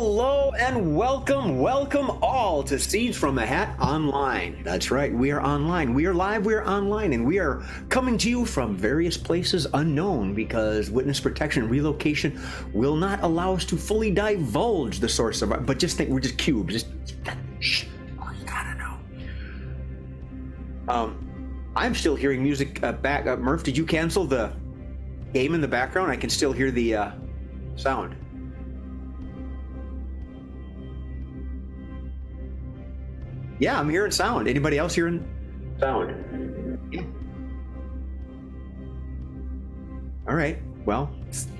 Hello and welcome all to Seeds from a Hat Online. That's right, we are online, we are live, we are online, and we are coming to you from various places unknown because witness protection relocation will not allow us to fully divulge the source of our, but just think we're just cubes, shh, all you gotta know. I'm still hearing music back. Murph, did you cancel the game in the background? I can still hear the sound. Yeah, I'm hearing sound. Anybody else hearing sound? Yeah. All right. Well,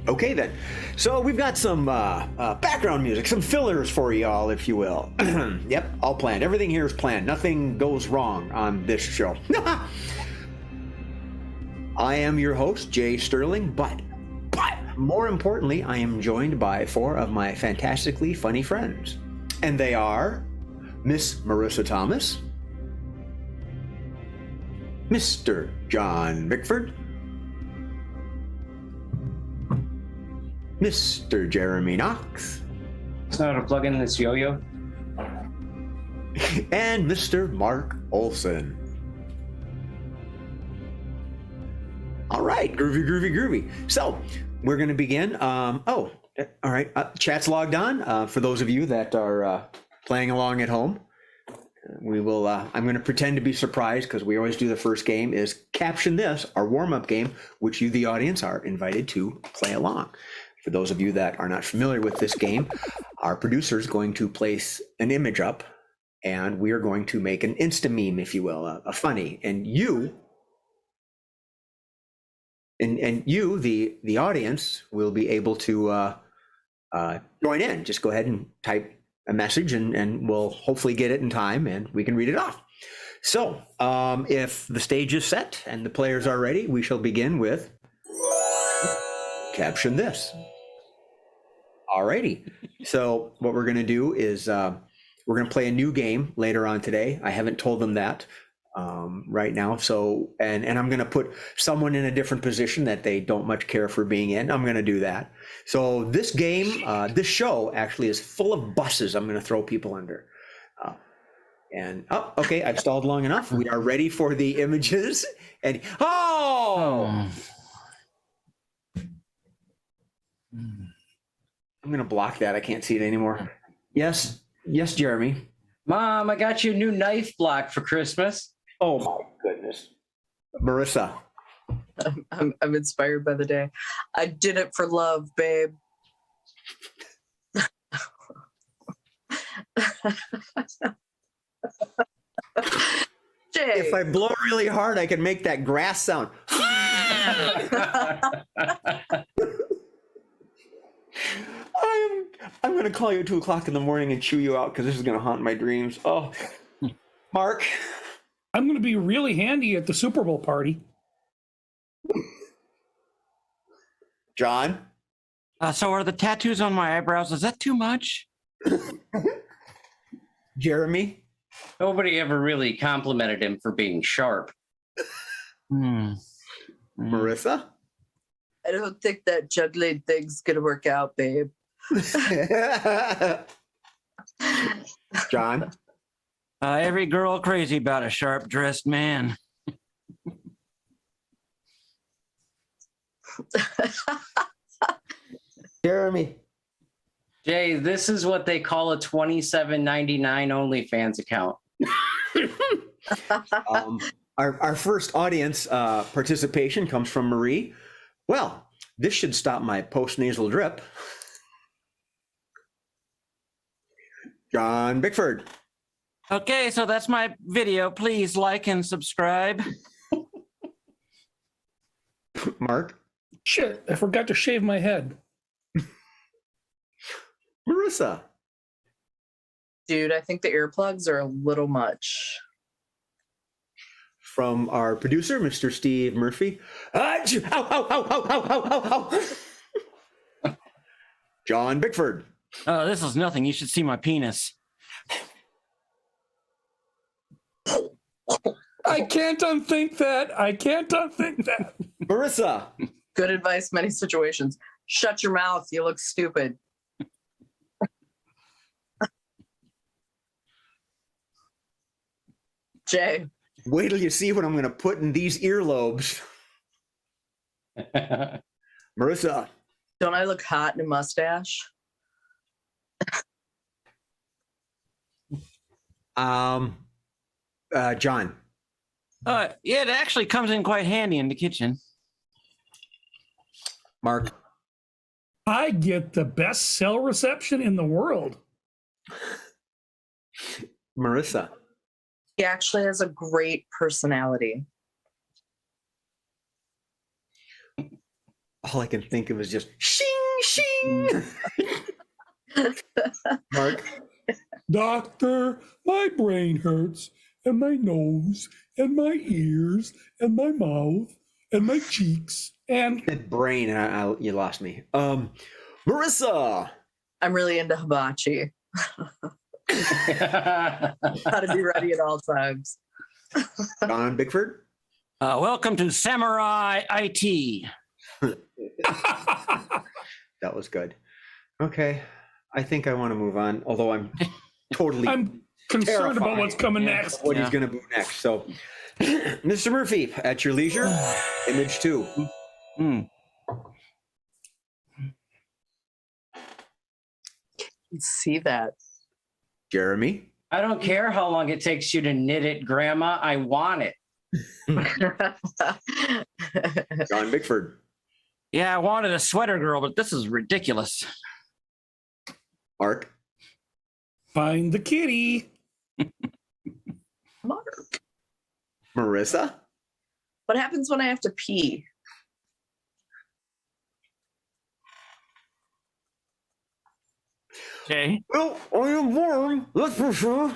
okay then. So we've got some background music, some fillers for y'all, if you will. Yep, all planned. Everything here is planned. Nothing goes wrong on this show. I am your host, Jay Sterling, but more importantly, I am joined by four of my fantastically funny friends. And they are Miss Marissa Thomas, Mr. John Bickford, Mr. Jeremy Knox. It's not a plug in this yo-yo. And Mr. Mark Olson. All right, groovy. So we're going to begin. All right, chat's logged on. For those of you that are playing along at home, we will. I'm going to pretend to be surprised because we always do the first game is caption this, our warm-up game, which you, the audience, are invited to play along. For those of you that are not familiar with this game, our producer is going to place an image up, and we are going to make an Insta-meme, if you will, a funny, and you. And you, the audience, will be able to join in. Just go ahead and type a message, and we'll hopefully get it in time, and we can read it off. So, if the stage is set and the players are ready, we shall begin with caption this. Alrighty. So, what we're going to do is we're going to play a new game later on today. I haven't told them that right now. So, and I'm going to put someone in a different position that they don't much care for being in. I'm going to do that. So this game, this show actually is full of buses I'm going to throw people under. Okay, I've stalled long enough. We are ready for the images. And I'm going to block that. I can't see it anymore. Yes, Jeremy. Mom, I got you a new knife block for Christmas. Oh my goodness. Marissa. I'm inspired by the day. I did it for love, babe. Jay. If I blow really hard, I can make that grass sound. I'm going to call you at 2:00 in the morning and chew you out because this is going to haunt my dreams. Oh, Mark. I'm going to be really handy at the Super Bowl party. John? So are the tattoos on my eyebrows, is that too much? Jeremy? Nobody ever really complimented him for being sharp. Marissa? I don't think that juggling thing's gonna work out, babe. John? Every girl crazy about a sharp-dressed man. Jeremy? Jay, this is what they call a $27.99 OnlyFans account. Our first audience participation comes from Marie. Well, this should stop my post-nasal drip. John Bickford. Okay, so that's my video. Please like and subscribe. Mark. Shit, I forgot to shave my head. Marissa. Dude, I think the earplugs are a little much. From our producer, Mr. Steve Murphy. Ow. John Bickford. This is nothing. You should see my penis. I can't unthink that. Marissa. Good advice, many situations. Shut your mouth. You look stupid. Jay. Wait till you see what I'm going to put in these earlobes. Marissa. Don't I look hot in a mustache? John. Yeah, it actually comes in quite handy in the kitchen. Mark. I get the best cell reception in the world. Marissa. He actually has a great personality. All I can think of is just shing, shing. Mark. Doctor, my brain hurts, and my nose, and my ears, and my mouth, and my cheeks, and That brain, you lost me. Marissa. I'm really into hibachi. Gotta be ready at all times. Don Bickford. Welcome to Samurai IT. That was good. Okay. I think I want to move on, although I'm totally I'm concerned about what's coming Yeah. next. what he's going to do next. So, Mr. Murphy, at your leisure, image 2. Mm. See that. Jeremy. I don't care how long it takes you to knit it, Grandma. I want it. John Bickford. Yeah, I wanted a sweater girl, but this is ridiculous. Mark. Find the kitty. Mark. Marissa. What happens when I have to pee? Okay. Well, I am warm, that's for sure.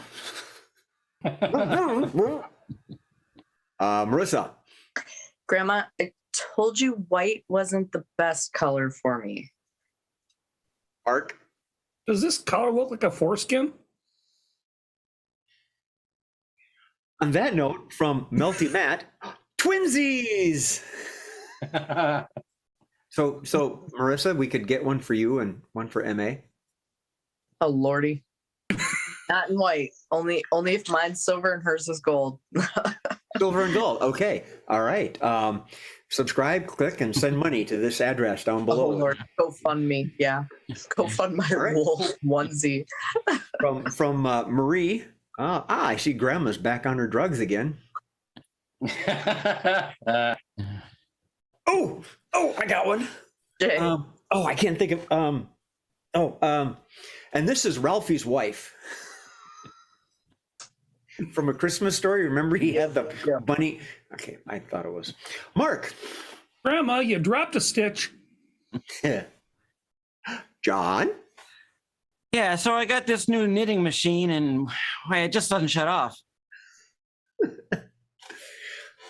Marissa. Grandma, I told you white wasn't the best color for me. Mark. Does this color look like a foreskin? On that note, from Melty Matt, twinsies. So Marissa, we could get one for you and one for MA. Oh lordy. Not in white. Only if mine's silver and hers is gold. Silver and gold. Okay. All right. Subscribe, click, and send money to this address down Oh below. Lord, go fund me. Yeah. Go fund my All right. wool onesie. From Marie. I see Grandma's back on her drugs again. Oh, I got one. Jay. I can't think of. And this is Ralphie's wife. From A Christmas Story. Remember he had the bunny. Okay, I thought it was Mark. Grandma, you dropped a stitch. John. Yeah, so I got this new knitting machine and it just doesn't shut off.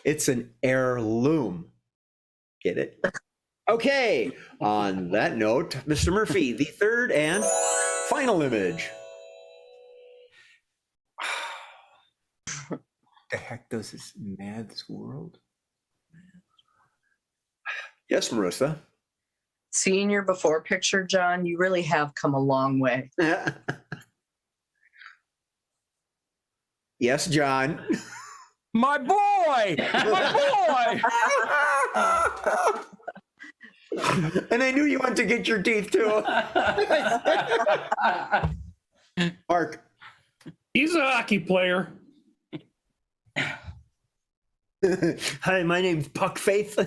It's an heirloom. Get it? Okay. On that note, Mr. Murphy, the third and final image. The heck does this Maths world? Yes, Marissa. Seeing your before picture, John, you really have come a long way. Yes, John. My boy! My boy! And I knew you wanted to get your teeth too. Mark. He's a hockey player. Hi, my name's Puck Faith.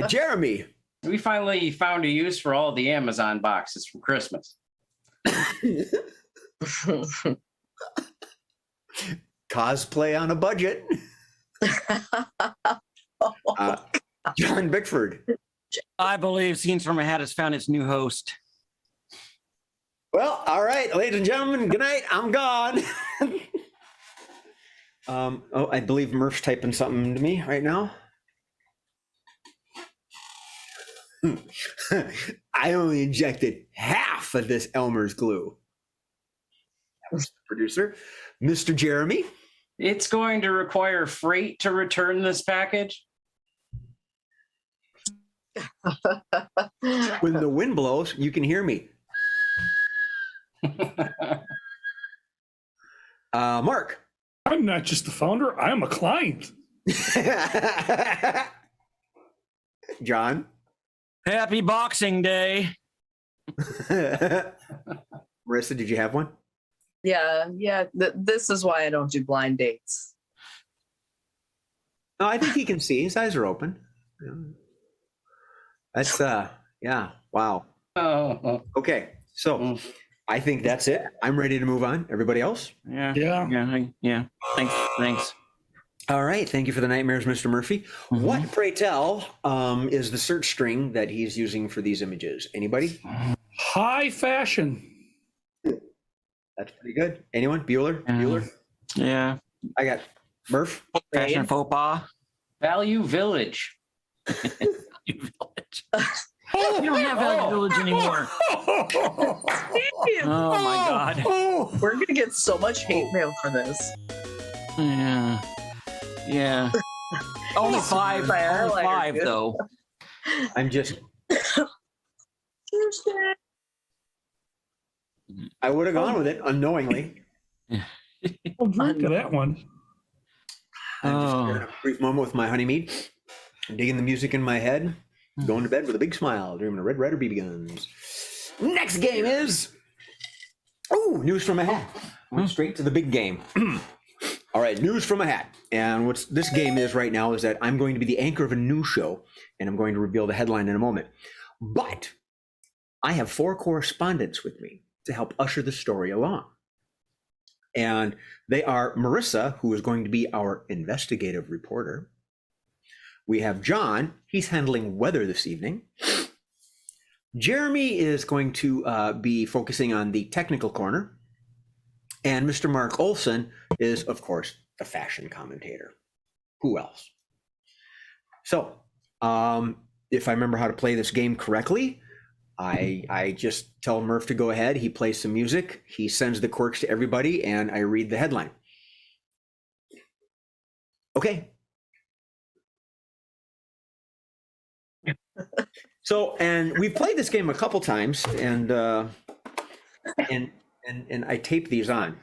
Jeremy. We finally found a use for all the Amazon boxes from Christmas. Cosplay on a budget. John Bickford. I believe Scenes from a Hat has found its new host. Well, all right, ladies and gentlemen, good night. I'm gone. I believe Murph's typing something to me right now. I only injected half of this Elmer's glue. That was the producer. Mr. Jeremy. It's going to require freight to return this package. When the wind blows, you can hear me. Mark. I'm I'm not just the founder, I'm a client. John? Happy Boxing Day. Marissa, did you have one? Yeah. This is why I don't do blind dates. No, I think he can see. His eyes are open. Yeah. That's yeah. Wow. Oh, Okay, so I think that's it. I'm ready to move on. Everybody else? Yeah. Yeah. Yeah. Thanks. All right. Thank you for the nightmares, Mr. Murphy. Mhm. What, pray tell, is the search string that he's using for these images? Anybody? High fashion. That's pretty good. Anyone? Bueller? Bueller? Yeah. I got Murph. Fashion faux pas. Value Village. You don't have Value Village anymore. Steve, Oh my God. we're gonna get so much hate mail for this. Yeah. Only five. My Only highlighter, five dude. though. I'm just, I would have gone with it unknowingly. I'll drink to that one. I'm just Oh. having a brief moment with my honey mead, digging the music in my head, going to bed with a big smile, dreaming of Red Ryder BB guns. Next game is, news from a hat. Went straight to the big game. All right, news from a hat. And what this game is right now is that I'm going to be the anchor of a news show, and I'm going to reveal the headline in a moment. But I have 4 correspondents with me to help usher the story along. And they are Marissa, who is going to be our investigative reporter. We have John. He's handling weather this evening. Jeremy is going to be focusing on the technical corner. And Mr. Mark Olson is, of course, the fashion commentator. Who else? So, if I remember how to play this game correctly, I just tell Murph to go ahead. He plays some music. He sends the quirks to everybody, and I read the headline. Okay. So, and we've played this game a couple times, and I tape these on.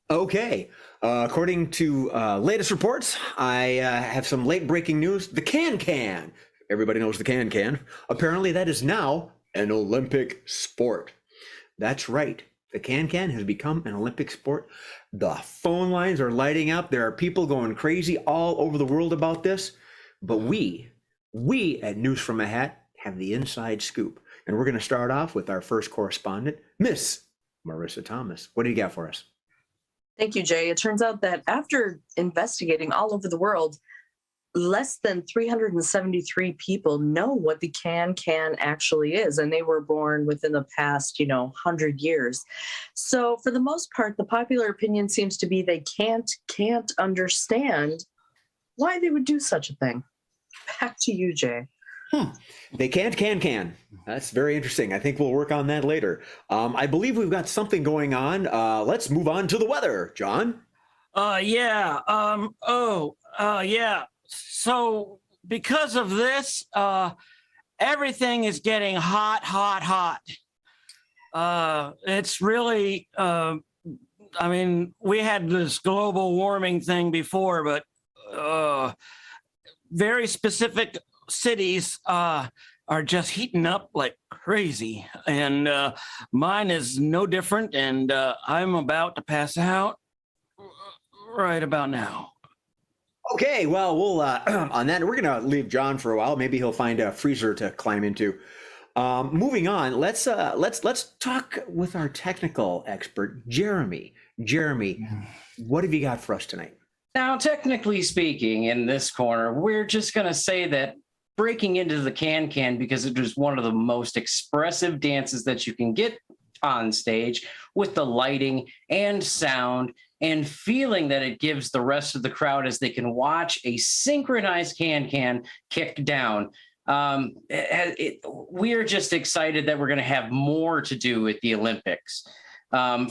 Okay. According to latest reports, I have some late breaking news. The can. Everybody knows the can. Apparently, that is now an Olympic sport. That's right. The can has become an Olympic sport. The phone lines are lighting up. There are people going crazy all over the world about this. But we at News from a Hat have the inside scoop. And we're going to start off with our first correspondent, Miss Marissa Thomas. What do you got for us? Thank you, Jay. It turns out that after investigating all over the world, less than 373 people know what the can actually is, and they were born within the past, 100 years. So for the most part, the popular opinion seems to be they can't understand why they would do such a thing. Back to you, Jay. They can. That's very interesting. I think we'll work on that later. I believe we've got something going on. Let's move on to the weather, John. Yeah. Yeah. So because of this, everything is getting hot. It's really, we had this global warming thing before, but very specific cities are just heating up like crazy. And mine is no different. And I'm about to pass out right about now. Okay, well, we'll on that, we're gonna leave John for a while. Maybe he'll find a freezer to climb into. Moving on, let's talk with our technical expert, Jeremy. Jeremy, what have you got for us tonight? Now, technically speaking, in this corner, we're just going to say that breaking into the can, because it is one of the most expressive dances that you can get on stage, with the lighting and sound and feeling that it gives the rest of the crowd as they can watch a synchronized can kick down. We are just excited that we're going to have more to do with the Olympics.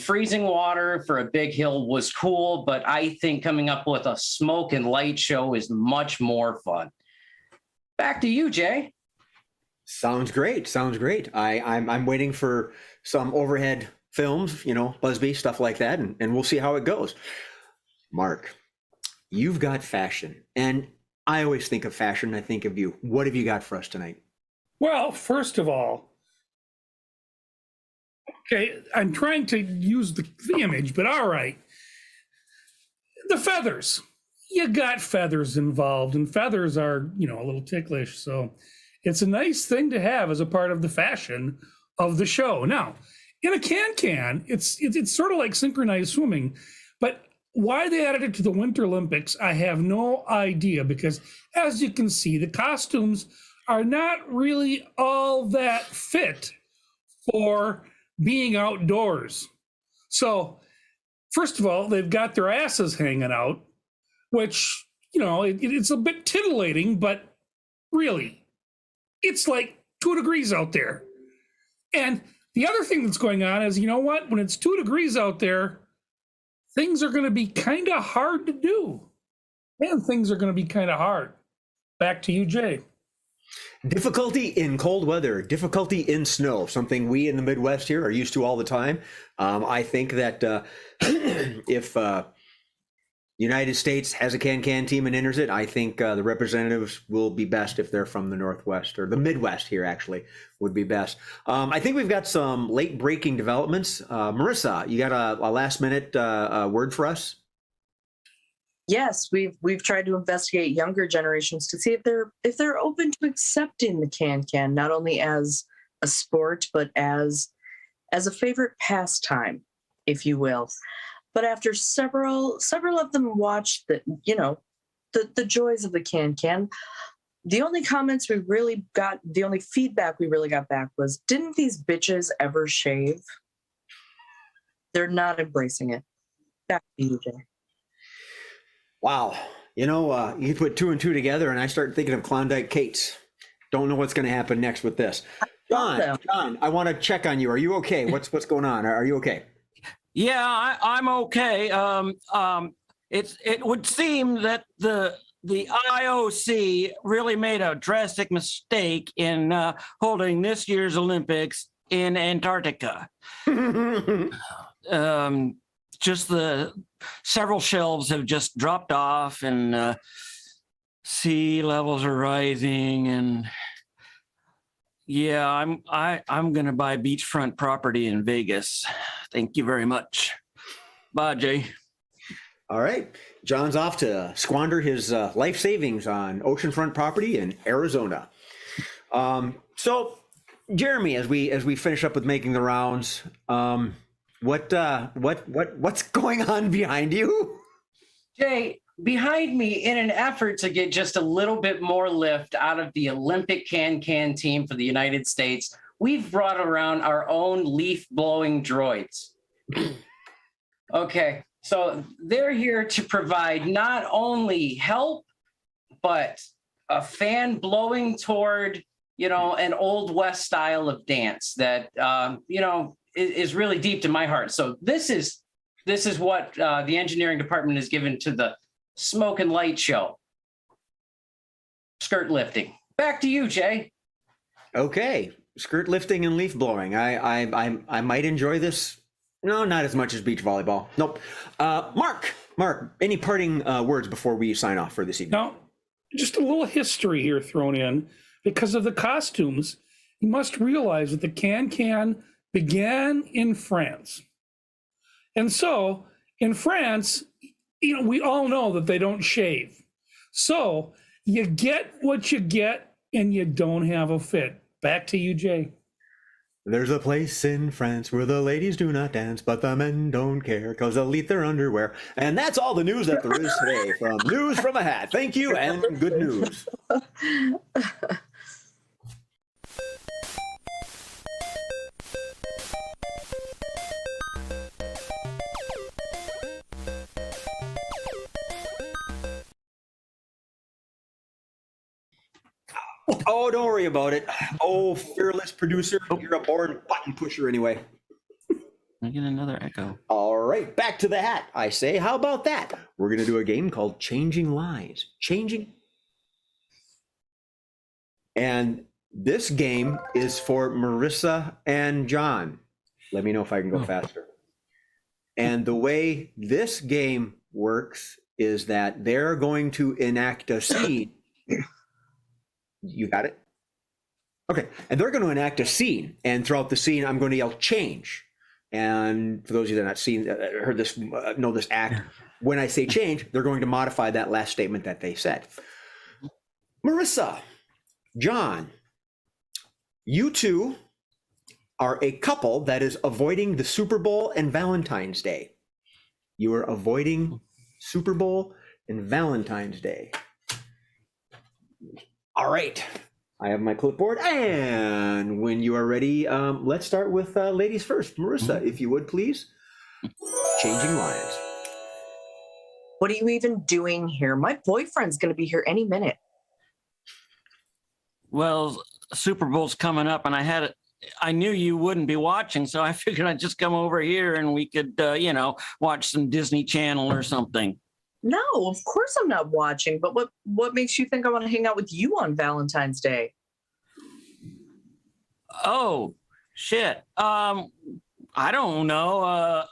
Freezing water for a big hill was cool, but I think coming up with a smoke and light show is much more fun. Back to you, Jay. Sounds great. Sounds great. I'm waiting for some overhead films, Busby, stuff like that, and we'll see how it goes. Mark, you've got fashion, and I always think of fashion. I think of you. What have you got for us tonight? Well, first of all, okay, I'm trying to use the image, but all right. The feathers. You got feathers involved, and feathers are, a little ticklish. So it's a nice thing to have as a part of the fashion of the show. Now, in a can, it's sort of like synchronized swimming, but why they added it to the Winter Olympics, I have no idea, because as you can see, the costumes are not really all that fit for being outdoors. So, first of all, they've got their asses hanging out, which, it's a bit titillating, but really, it's like 2 degrees out there. And the other thing that's going on is, when it's 2 degrees out there, things are going to be kind of hard to do. And things are going to be kind of hard. Back to you, Jay. Difficulty in cold weather, difficulty in snow, something we in the Midwest here are used to all the time. I think that if United States has a can team and enters it, I think the representatives will be best if they're from the Northwest, or the Midwest here actually would be best. I think we've got some late breaking developments. Marissa, you got a last minute word for us? Yes, we've tried to investigate younger generations to see if they're open to accepting the can not only as a sport but as a favorite pastime, if you will. But after several of them watched the joys of the can, the only comments we really got, the only feedback we really got back was, didn't these bitches ever shave? They're not embracing it. Back to you, Jay. Wow. You put 2 and 2 together and I start thinking of Klondike Kates. Don't know what's going to happen next with this. John, I want to check on you. Are you okay? What's going on? Are you okay? Yeah, I'm okay. It would seem that the IOC really made a drastic mistake in holding this year's Olympics in Antarctica. Just the several shelves have just dropped off, and sea levels are rising, and yeah, I'm gonna buy beachfront property in Vegas. Thank you very much. Bye, Jay. All right. John's off to squander his life savings on oceanfront property in Arizona. So, Jeremy, as we finish up with making the rounds, what's going on behind you? Jay, behind me, in an effort to get just a little bit more lift out of the Olympic can team for the United States, we've brought around our own leaf-blowing droids. Okay, so they're here to provide not only help, but a fan blowing toward, an Old West style of dance that, is really deep to my heart. So this is what the engineering department has given to the smoke and light show. Skirt lifting. Back to you, Jay. Okay, skirt lifting and leaf blowing. I might enjoy this. No, not as much as beach volleyball. Nope. Mark, any parting words before we sign off for this evening? Now, just a little history here thrown in. Because of the costumes, you must realize that the can began in France. And so in France, we all know that they don't shave. So you get what you get and you don't have a fit. Back to you, Jay. There's a place in France where the ladies do not dance, but the men don't care because they'll eat their underwear. And that's all the news that there is today from News from a Hat. Thank you and good news. Oh, don't worry about it. Oh, fearless producer, you're a born button pusher anyway. I get another echo. All right, back to the hat. I say, how about that? We're going to do a game called Changing Lines. And this game is for Marissa and John. Let me know if I can go faster. And the way this game works is that they're going to enact a scene. You got it? Okay. And they're going to enact a scene. And throughout the scene, I'm going to yell change. And for those of you that have not seen, heard this, know this act, when I say change, they're going to modify that last statement that they said. Marissa, John, you two are a couple that is avoiding the Super Bowl and Valentine's Day. You are avoiding Super Bowl and Valentine's Day. All right. I have my clipboard, and when you are ready, let's start with ladies first. Marissa, if you would, please. Changing lines. What are you even doing here? My boyfriend's going to be here any minute. Well, Super Bowl's coming up, and I knew you wouldn't be watching, so I figured I'd just come over here and we could, watch some Disney Channel or something. No, of course I'm not watching. But what makes you think I want to hang out with you on Valentine's Day? Oh, shit. I don't know.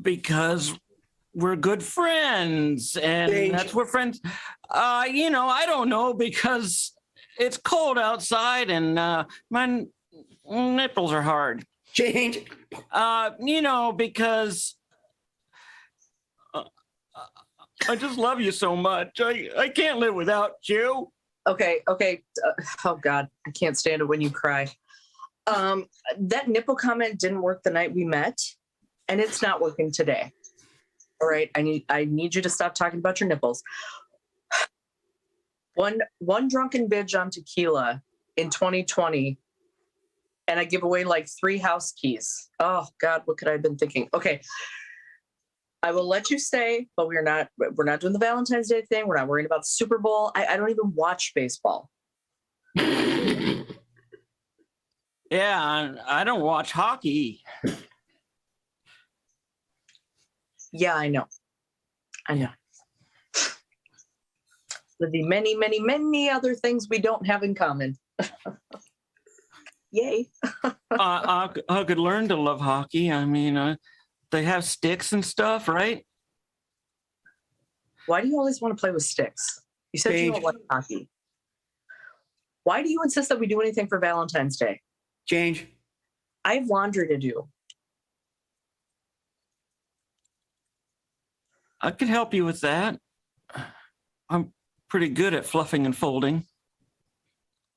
Because we're good friends, and Change. that's what friends. I don't know, because it's cold outside and my nipples are hard. Change. Because I just love you so much. I can't live without you. Okay. Oh God, I can't stand it when you cry. That nipple comment didn't work the night we met, and it's not working today. All right, I need you to stop talking about your nipples. One drunken bitch on tequila in 2020, and I give away like 3 house keys. Oh God, what could I have been thinking? Okay. I will let you stay, but we're not doing the Valentine's Day thing. We're not worrying about the Super Bowl. I don't even watch baseball. Yeah, I don't watch hockey. Yeah, I know. The many, many, many other things we don't have in common. Yay. I could learn to love hockey. I mean, they have sticks and stuff, right? Why do you always want to play with sticks? You said you don't like hockey. Why do you insist that we do anything for Valentine's Day? Change. I have laundry to do. I could help you with that. I'm pretty good at fluffing and folding.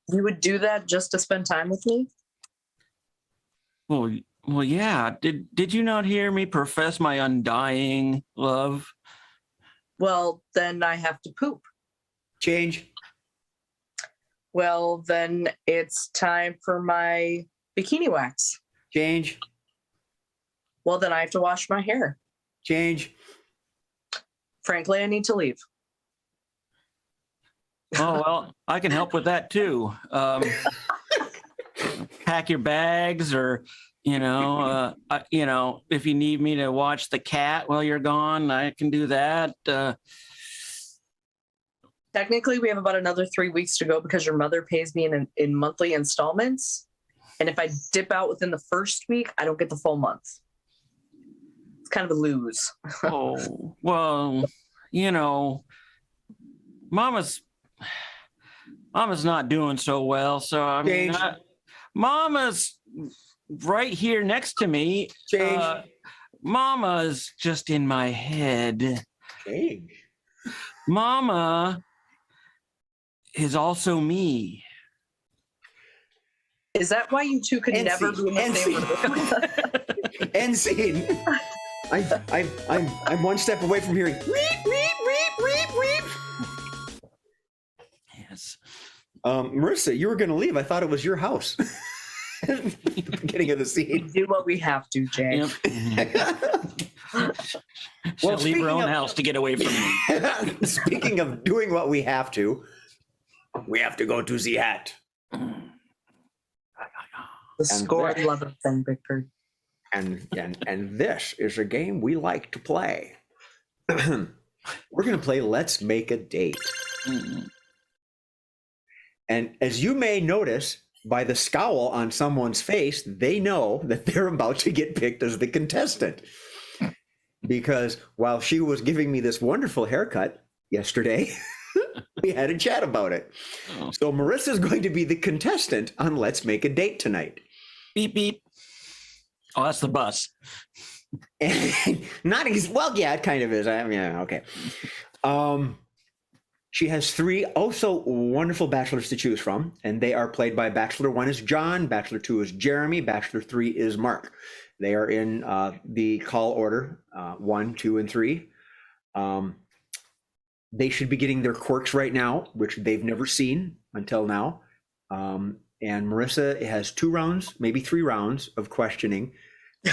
You would do that just to spend time with me? Well, yeah. Did you not hear me profess my undying love? Well, then I have to poop. Change. Well, then it's time for my bikini wax. Change. Well, then I have to wash my hair. Change. Frankly, I need to leave. Oh, well, I can help with that too. Pack your bags, or if you need me to watch the cat while you're gone, I can do that. Technically, we have about another 3 weeks to go because your mother pays me in monthly installments. And if I dip out within the first week, I don't get the full month. It's kind of a lose. Oh, well, Mama's not doing so well. So, I mean, Mama's right here next to me. Change. Mama's just in my head. Change. Mama is also me. Is that why you two could never be in the same room? End scene. I'm one step away from hearing reep, reep, reep, reep, reep. Yes. Marissa, you were going to leave. I thought it was your house. The beginning of the scene. Do what we have to, Jay. Yep. She'll leave her own house to get away from me. Speaking of doing what we have to go to the hat. The score, I love it, thing, Big Bird. And this is a game we like to play. We're going to play Let's Make a Date. And as you may notice by the scowl on someone's face, they know that they're about to get picked as the contestant. Because while she was giving me this wonderful haircut yesterday, we had a chat about it. Oh. So Marissa's going to be the contestant on Let's Make a Date tonight. Beep, beep. Oh, that's the bus. And not well, yeah, it kind of is. Yeah, okay. She has 3 also wonderful bachelors to choose from, and they are played by Bachelor 1 is John, Bachelor 2 is Jeremy, Bachelor 3 is Mark. They are in the call order 1, 2, and 3. They should be getting their quirks right now, which they've never seen until now. And Marissa has 2 rounds, maybe 3 rounds of questioning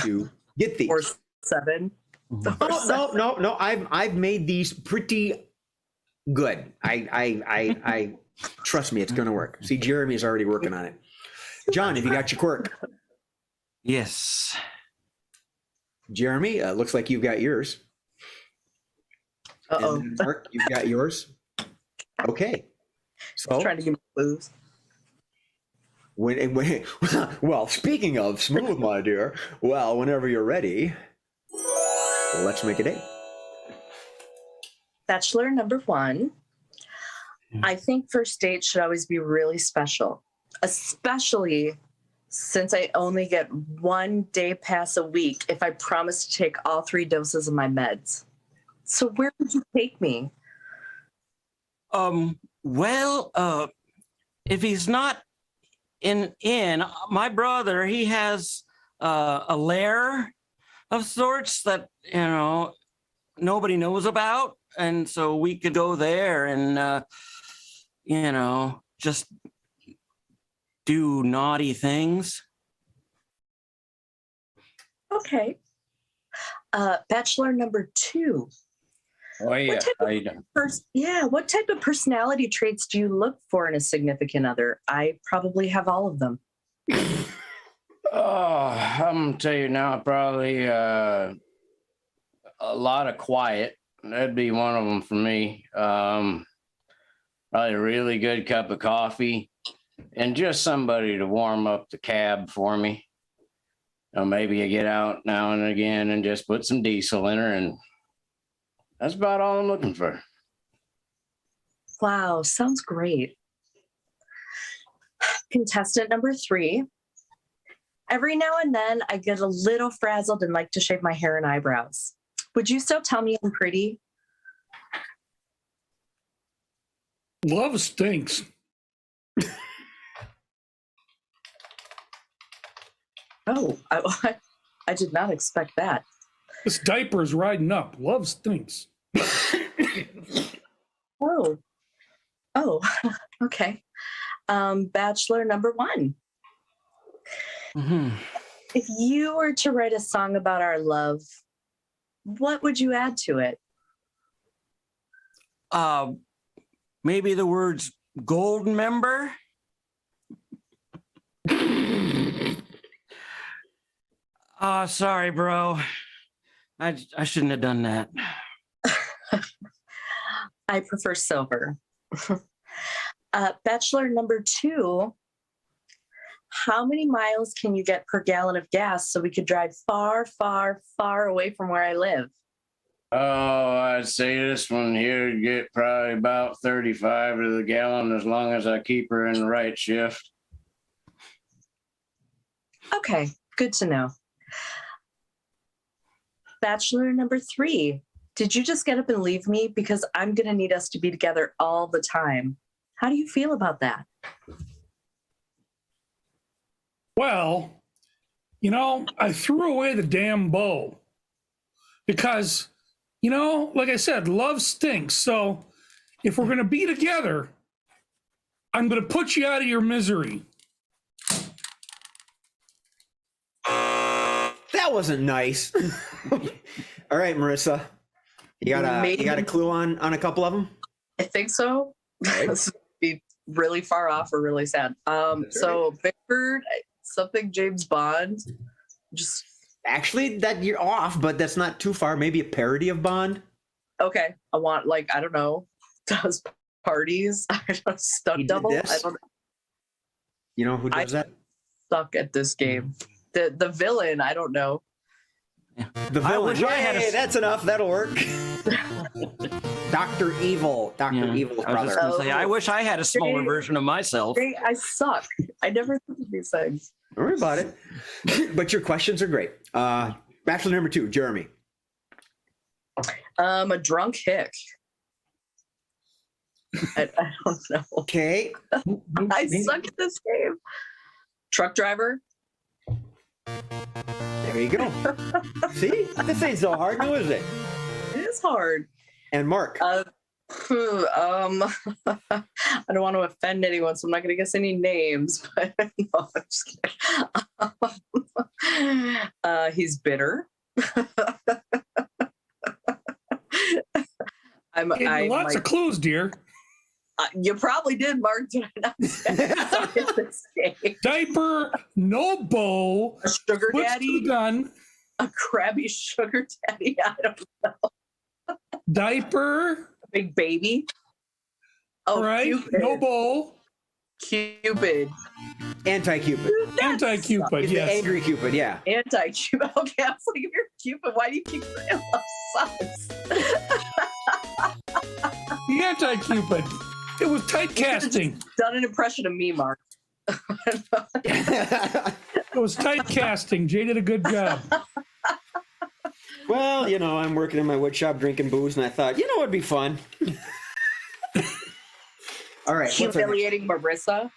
to get these. Or 7. No. I've made these pretty good. I trust me, it's going to work. See, Jeremy is already working on it. John, have you got your quirk? Yes. Jeremy, looks like you've got yours. Uh-oh. And Mark, you've got yours. Okay. So Trying to give me clues. Well, speaking of smooth, my dear, well, whenever you're ready, let's make a date. Bachelor number 1. I think first date should always be really special, especially since I only get 1 day pass a week if I promise to take all 3 doses of my meds. So where would you take me? Well, if he's not in my brother, he has a lair of sorts that, nobody knows about. And so we could go there and, just do naughty things. Okay. Bachelor number 2. Oh yeah, What type how of you doing? What type of personality traits do you look for in a significant other? I probably have all of them. Oh, I'm gonna tell you now, probably a lot of quiet. That'd be one of them for me. Probably a really good cup of coffee, and just somebody to warm up the cab for me. Maybe I get out now and again and just put some diesel in her, and that's about all I'm looking for. Wow, sounds great. Contestant number 3. Every now and then I get a little frazzled and like to shave my hair and eyebrows. Would you still tell me I'm pretty? Love stinks. Oh, I did not expect that. This diaper's riding up. Love stinks. Oh, okay. Bachelor number 1. Mm-hmm. If you were to write a song about our love, what would you add to it? Maybe the words gold member. Sorry, bro. I shouldn't have done that. I prefer silver. Bachelor number 2. How many miles can you get per gallon of gas so we could drive far, far, far away from where I live? Oh, I'd say this one here would get probably about 35 to the gallon as long as I keep her in the right shift. Okay, good to know. Bachelor number 3. Did you just get up and leave me? Because I'm going to need us to be together all the time. How do you feel about that? Well, I threw away the damn bow because, like I said, love stinks. So if we're going to be together, I'm going to put you out of your misery. That wasn't nice. All right, Marissa, you got a clue on a couple of them? I think so. Right. This would be really far off or really sad. So Big Bird, something James Bond, just Actually, that you're off, but that's not too far. Maybe a parody of Bond. Okay, I want like I don't know, does parties? I don't know, He stunt did double. I this? don't You know who does that? suck at this game. The villain, I don't know. The I villain. wish I had a- Hey, that's enough. That'll work. Dr. Evil. Dr. Evil's I was just brother. gonna say, I wish I had a smaller version of myself. I suck. I never think of these things. Don't worry about it. But your questions are great. Bachelor number 2, Jeremy. A drunk hick. I don't know. Okay. I suck at this game. Truck driver. There you go. See? This ain't so hard, now is it? It is hard. And Mark. I don't want to offend anyone, so I'm not going to guess any names. But no, I'm just kidding. He's bitter. Lots of clues, dear. You probably did, Mark. Did I not say this game? Diaper, no bow, A sugar puts daddy, the gun. a crabby sugar daddy. I don't know. Diaper, A big baby. Oh, right? Cupid. No bow. Cupid. Anti-Cupid. Anti-Cupid, He's the yes. angry Cupid, yeah. Anti-Cupid. Okay, I was like, if you're Cupid, why do you keep saying socks? The anti-Cupid. It was typecasting. Done an impression of me, Mark. It was typecasting. Jay did a good job. Well, you know, I'm working in my wood shop drinking booze, and I thought, you know, it'd be fun. All right. what's our next- Humiliating Marissa.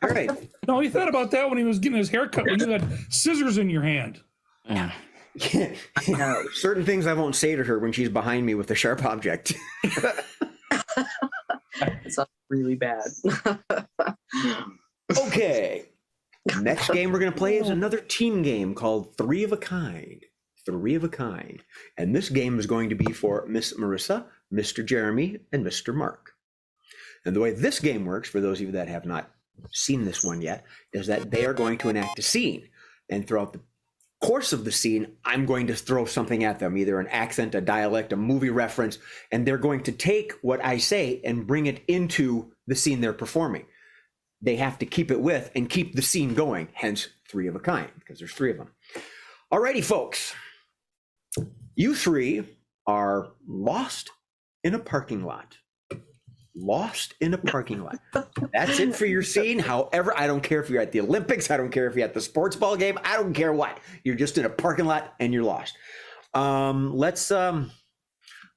All right. No, he thought about that when he was getting his hair cut, when you had scissors in your hand. Yeah. Certain things I won't say to her when she's behind me with a sharp object. It's really bad. Okay. Next game we're going to play is another team game called Three of a Kind. Three of a Kind. And this game is going to be for Miss Marissa, Mr. Jeremy, and Mr. Mark. And the way this game works, for those of you that have not seen this one yet, is that they are going to enact a scene. And throughout the course of the scene, I'm going to throw something at them, either an accent, a dialect, a movie reference, and they're going to take what I say and bring it into the scene they're performing. They have to keep it with and keep the scene going, hence Three of a Kind, because there's 3 of them. Alrighty, folks. You 3 are lost in a parking lot. Lost in a parking lot. That's it for your scene. However, I don't care if you're at the Olympics. I don't care if you're at the sports ball game. I don't care what. You're just in a parking lot and you're lost. Let's have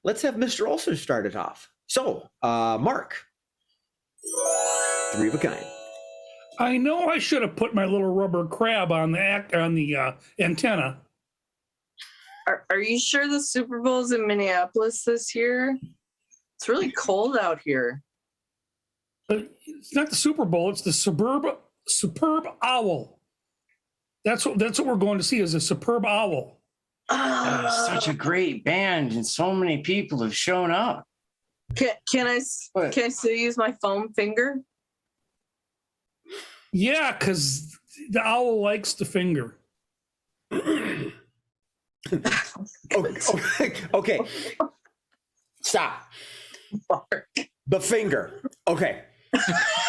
Mr. Olson start it off. So, Mark, Three of a Kind. I know I should have put my little rubber crab on the antenna. Are you sure the Super Bowl's in Minneapolis this year? It's really cold out here. But it's not the Super Bowl. It's the superb owl. That's what we're going to see, is a superb owl. Such a great band, and so many people have shown up. Can I still use my foam finger? Yeah, because the owl likes the finger. Okay. Stop. Mark. The finger. Okay.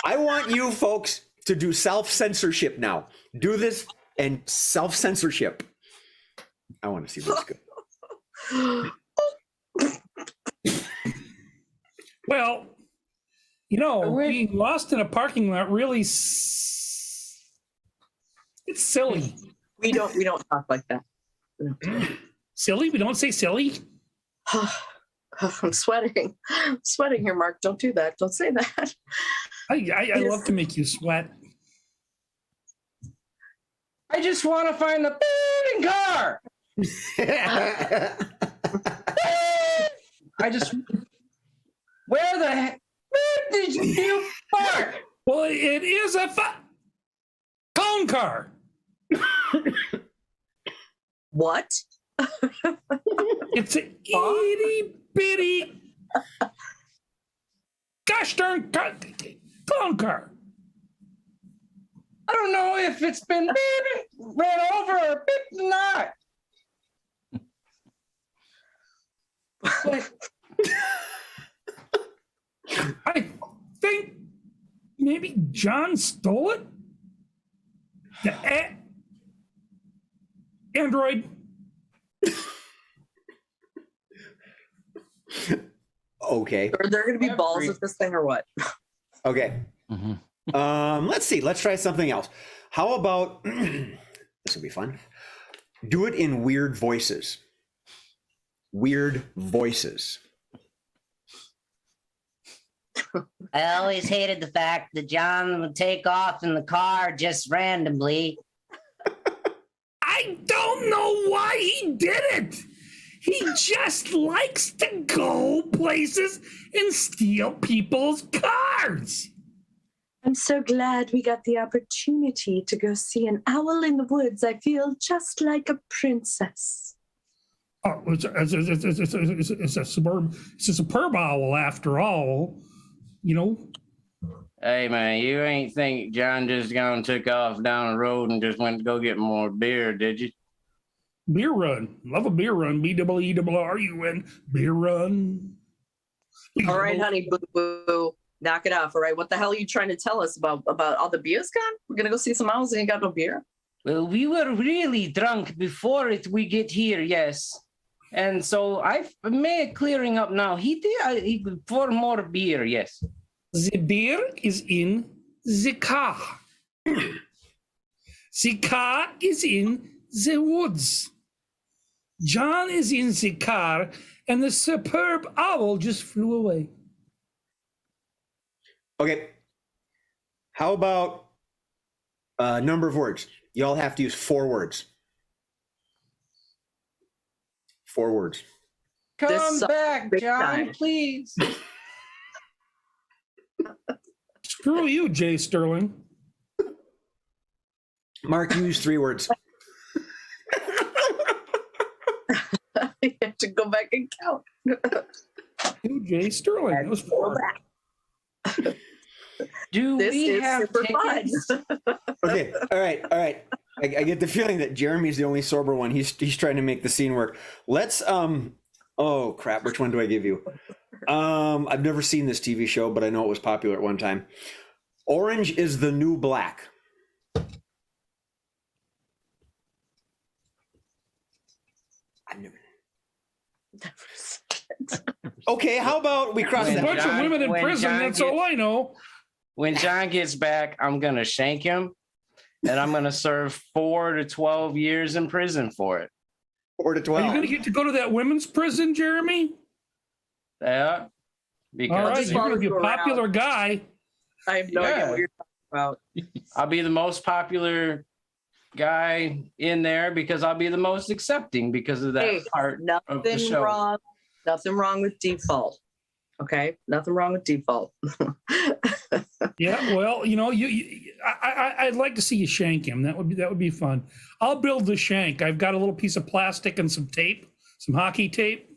I want you folks to do self-censorship now. Do this and self-censorship. I want to see what's good. Well, being lost in a parking lot really, it's silly. We don't talk like that. Silly? We don't say silly? I'm sweating. I'm sweating here, Mark. Don't do that. Don't say that. I love to make you sweat. I just want to find the car. Where did you park? Well, it is a cone car. What? It's an itty bitty gosh darn clown car. don't know if it's been ran over or bit or not. But I think maybe John stole it. The android. Okay. Are there going to be balls with this thing or what? Okay. Let's see. Let's try something else. How about this will be fun. Do it in weird voices. Weird voices. I always hated the fact that John would take off in the car just randomly. I don't know why he did it. He just likes to go places and steal people's cars. I'm so glad we got the opportunity to go see an owl in the woods. I feel just like a princess. Oh, it's a superb owl after all, you know. hey, man, you ain't think John just gone took off down the road and just went to go get more beer, did you? Beer run. Love a beer run. BEERRUN. Beer run. All right, honey, boo boo. Knock it off. All right. What the hell are you trying to tell us about all the beer's gone? We're going to go see some owls and you got no beer? Well, we were really drunk before we get here, yes. And so I've made it clearing up now. He did for more beer, yes. The beer is in the car. The car is in the woods. John is in the car, and the superb owl just flew away. Okay. How about number of words? You all have to use 4 words. 4 words. Come sucks back, big John, time. please. Screw you, Jay Sterling. Mark, use 3 words. You have to go back and count. You, Jay Sterling. That was 4. Do This we is have super fun. tickets? Okay. All right. I get the feeling that Jeremy's the only sober one. He's trying to make the scene work. Let's oh crap, which one do I give you? I've never seen this TV show, but I know it was popular at one time. Orange is the New Black. I've never. Okay, how about we cross There's a that? bunch of women in when prison, John that's all I know. When John gets back, I'm going to shank him and I'm going to serve 4 to 12 years in prison for it. 4 to Are you 12. going to get to go to that women's prison, Jeremy? Yeah. All Because right, just you're going to be a follow you around. popular guy. I have no idea what you're talking about. I'll be the most popular guy in there because I'll be the most accepting because of that Hey, part of the Nothing show. wrong. Nothing wrong with default. Okay, nothing wrong with default. Yeah, well, you know, I'd like to see you shank him. That would be fun. I'll build the shank. I've got a little piece of plastic and some tape, some hockey tape.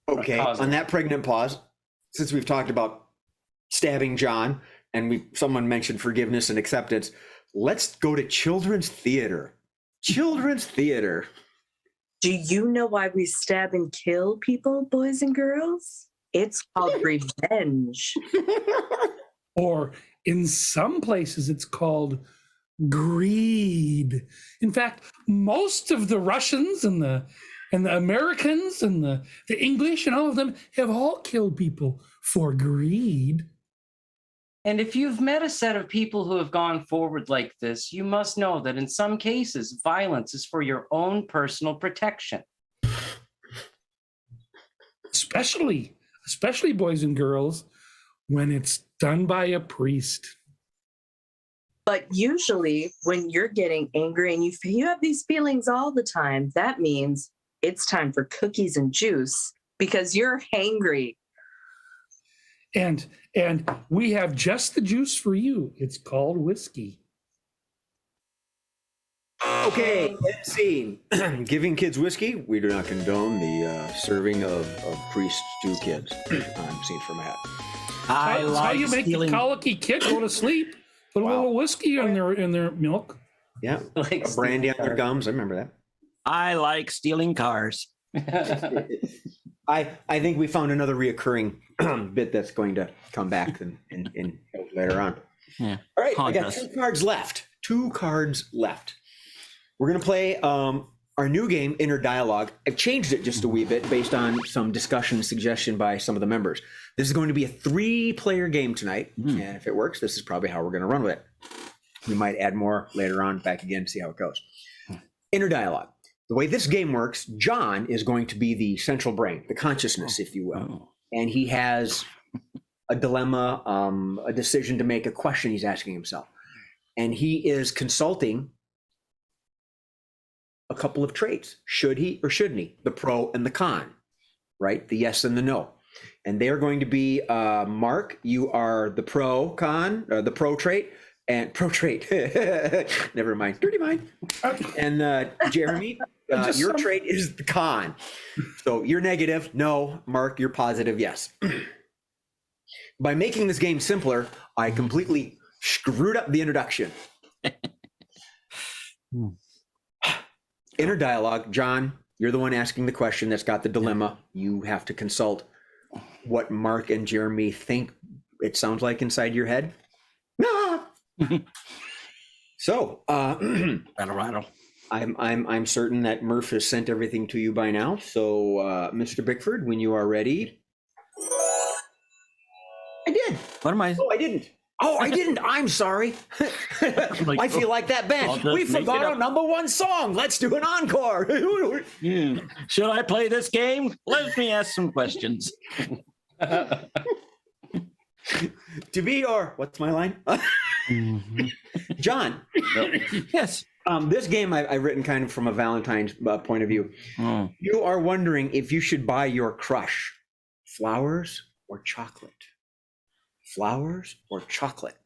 Okay, on that pregnant pause, since we've talked about stabbing John and someone mentioned forgiveness and acceptance, let's go to children's theater. Children's theater. Do you know why we stab and kill people, boys and girls? It's called revenge. Or in some places, it's called greed. In fact, most of the Russians and the Americans and the English and all of them have all killed people for greed. And if you've met a set of people who have gone forward like this, you must know that in some cases, violence is for your own personal protection. Especially boys and girls, when it's done by a priest. But usually when you're getting angry and you have these feelings all the time, that means it's time for cookies and juice because you're hangry. And we have just the juice for you. It's called whiskey. Okay, end scene. Giving kids whiskey. We do not condone the serving of priests to kids. Scene from a hat. I That's how like you make stealing. the colicky kid go to sleep. Put a Wow. little whiskey in their milk. Yeah. Like A brandy on their gums. I remember that. I like stealing cars. I think we found another reoccurring bit that's going to come back and later on. Yeah. All right, I Haunt got us. 2 cards left. 2 cards left. We're gonna play our new game, Inner Dialogue. I've changed it just a wee bit based on some discussion suggestion by some of the members. This is going to be a 3-player game tonight, and if it works, this is probably how we're gonna run with it. We might add more later on, back again, to see how it goes. Inner Dialogue. The way this game works, John is going to be the central brain, the consciousness, if you will. And he has a dilemma, a decision to make, a question he's asking himself. And he is consulting a couple of traits. Should he or shouldn't he? The pro and the con, right? The yes and the no. And they're going to be, Mark, you are the pro trait, and pro trait. Never mind. Dirty mind. And Jeremy, your trait is the con. So you're negative, no. Mark, you're positive, yes. By making this game simpler, I completely screwed up the introduction. Inner Dialogue. John, you're the one asking the question that's got the dilemma. You have to consult what Mark and Jeremy think it sounds like inside your head. Ah! So, Rattle. I'm certain that Murph has sent everything to you by now. So, Mr. Bickford, when you are ready. I did. What am I? Oh, I didn't. Oh, I didn't. I'm sorry. I feel like that I'll band. just We make forgot it our up. #1 song. Let's do an encore. Should I play this game? Let me ask some questions. To be or what's my line? John, Yes. this game I've written kind of from a Valentine's point of view. Oh. You are wondering if you should buy your crush flowers or chocolate. Flowers or chocolate.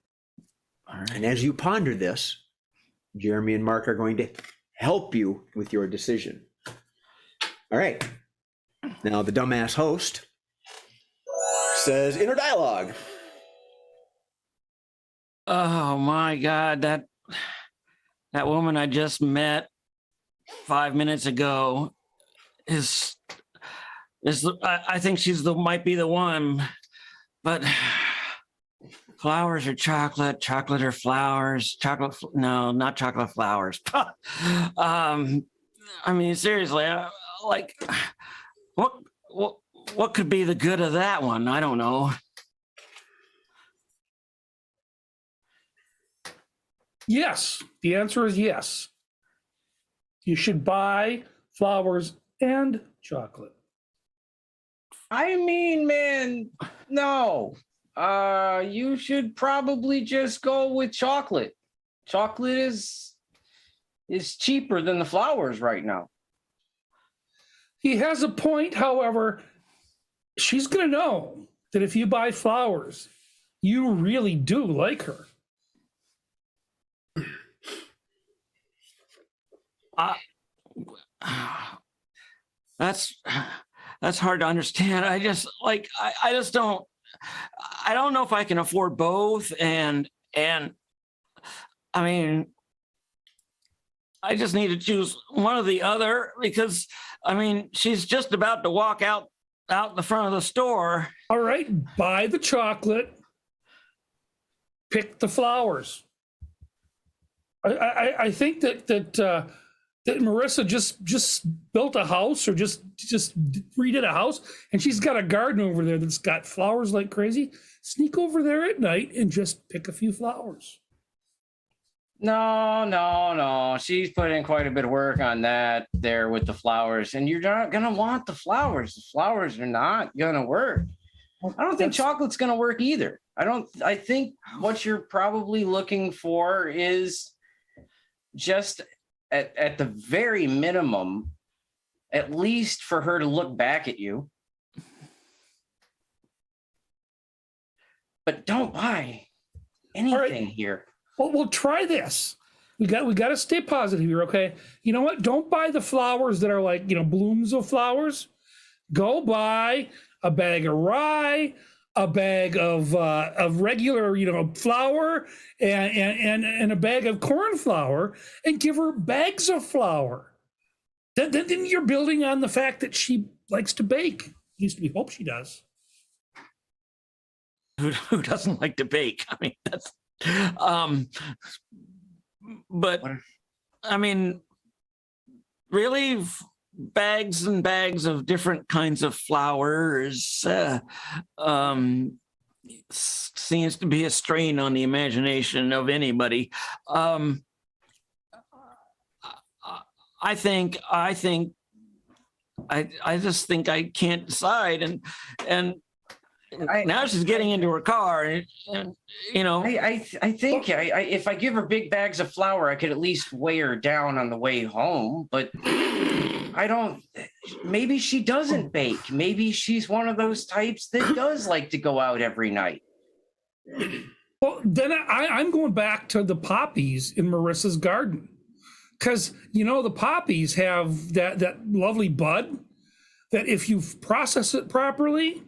All right. And as you ponder this, Jeremy and Mark are going to help you with your decision. All right. Now, the dumbass host says Inner Dialogue. Oh my God, that woman I just met 5 minutes ago is I think she's might be the one, but flowers or chocolate, chocolate or flowers, no, not chocolate flowers. I mean, seriously, like what could be the good of that one? I don't know. Yes, the answer is yes. You should buy flowers and chocolate. I mean, man, no. You should probably just go with chocolate. Chocolate is cheaper than the flowers right now. He has a point, however, she's going to know that if you buy flowers, you really do like her. That's hard to understand. I just don't know if I can afford both, and I mean, I just need to choose one or the other, because I mean, she's just about to walk out the front of the store. All right, buy the chocolate, pick the flowers. I think that Marissa just built a house, or just redid a house, and she's got a garden over there that's got flowers like crazy. Sneak over there at night and just pick a few flowers. No. She's put in quite a bit of work on that there with the flowers, and you're not gonna want the flowers. The flowers are not gonna work. I don't think chocolate's gonna work either. I think what you're probably looking for is just at the very minimum, at least for her to look back at you. But don't buy anything here. Well, we'll try this. We got to stay positive here, okay? You know what? Don't buy the flowers that are like, blooms of flowers. Go buy a bag of rye, a bag of regular, flour and a bag of corn flour and give her bags of flour. Then you're building on the fact that she likes to bake. At least we hope she does. Who doesn't like to bake? I mean, that's, but I mean, really, bags and bags of different kinds of flour seems to be a strain on the imagination of anybody. I just think I can't decide, and now she's getting into her car, and I think if I give her big bags of flour, I could at least weigh her down on the way home. But I don't. Maybe she doesn't bake. Maybe she's one of those types that does like to go out every night. Well, then I'm going back to the poppies in Marissa's garden, because the poppies have that lovely bud that if you process it properly,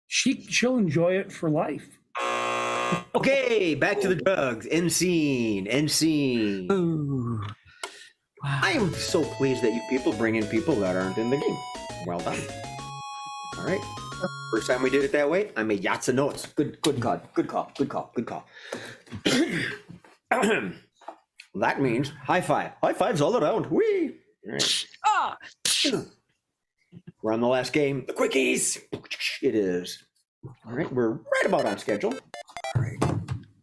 she'll enjoy it for life. Okay, back to the drugs. End scene. ooh, wow. I am so pleased that you people bring in people that aren't in the game. Well done. All right. First time we did it that way, I made yachts of notes. Good call. That means high five. High fives all around. Whee! All right. Ah! We're on the last game. The quickies. It is. All right. We're right about on schedule. All right.